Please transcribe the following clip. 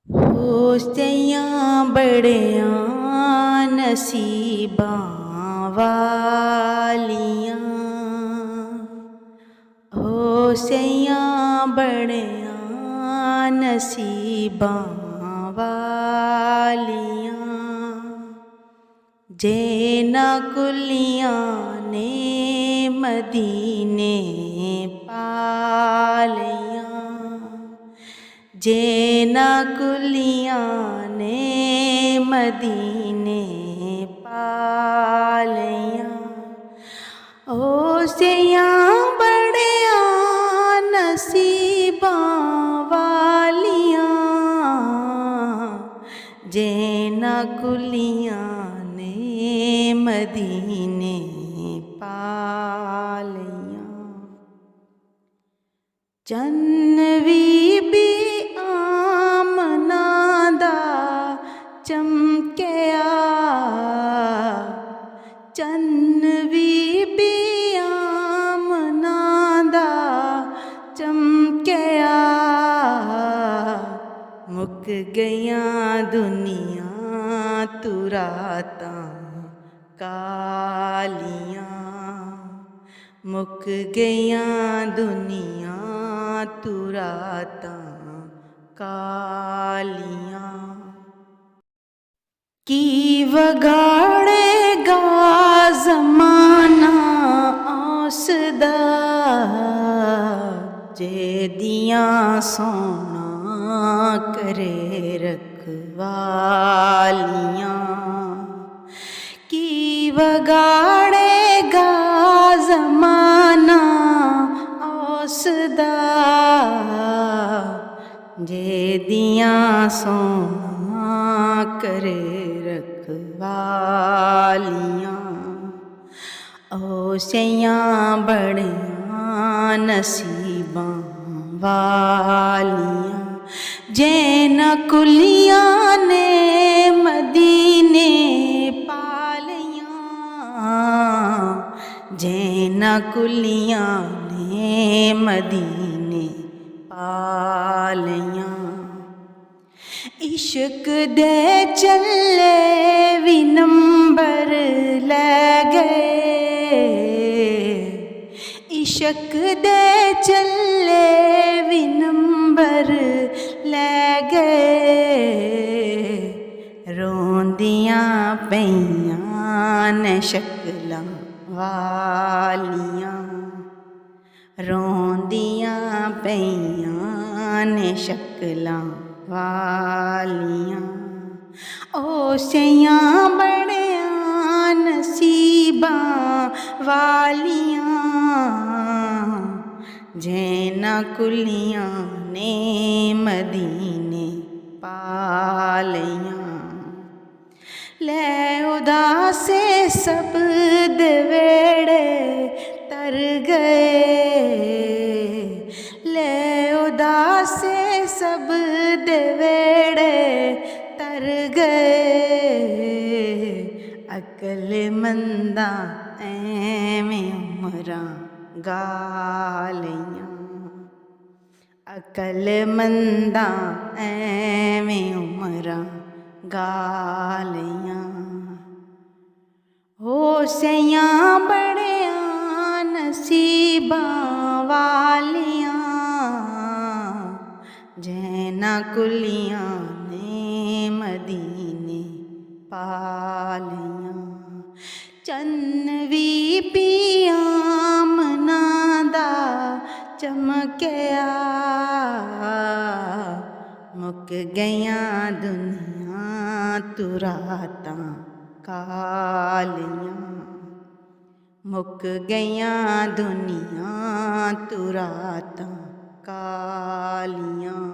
होसियां बड़ियां नसीबां वालियां, होसियां बड़ियां नसीबां वालियां, जेना कुलियां ने मदीने पालियां, जेना कुलियां ने मदीने पालियां। होसियां बड़ियां नसीबां वालियां, जेना कुलियां ने मदीने पालियां। चन्न बीबी आमना दा चमकिया, चन्न बीबी आमना दा चमकिया, मुक गईयां दुनिया तू रातां कालियां, मुक गईयां दुनिया तू रातां कालियां। की वगाड़ेगा ज़माना औसदा, जेदियां सोना करे रखवालियां। की वगाड़ेगा ज़माना औसदा, जेदियां सोना करे रखवालियां। होसियां बड़ियां नसीबां वालियां, जेना कुलियां ने मदीने पालियां, जेना कुलियां ने मदीने पालियां। इश्क दे चले भी नंबर लै गए, इश्क दे चले भी नंबर लै गए, रोंदियां पईयां ने शक्लां वालियां, रोंदियां पईयां ने शक्लां वालियां। होसियां बड़ियां नसीबां वालियां, जेना कुलियां ने मदीने पालियां। लै उदासे सब दे वेड़े तर गए, लै उदासे सब दे वेड़े तर गए, अकलमंदा ऐवें उमरां गालियां, अकलमंदा ऐवें उमरां गालियां। होसियां बड़ियां नसीबां वालियां, जेना कुलियां ने मदीने पालियां। चन्न बीबी आमना दा चमकिया, मुक गईयां दुनिया तू रातां कालियां, मुक गईयां दुनिया तू रातां कालियां।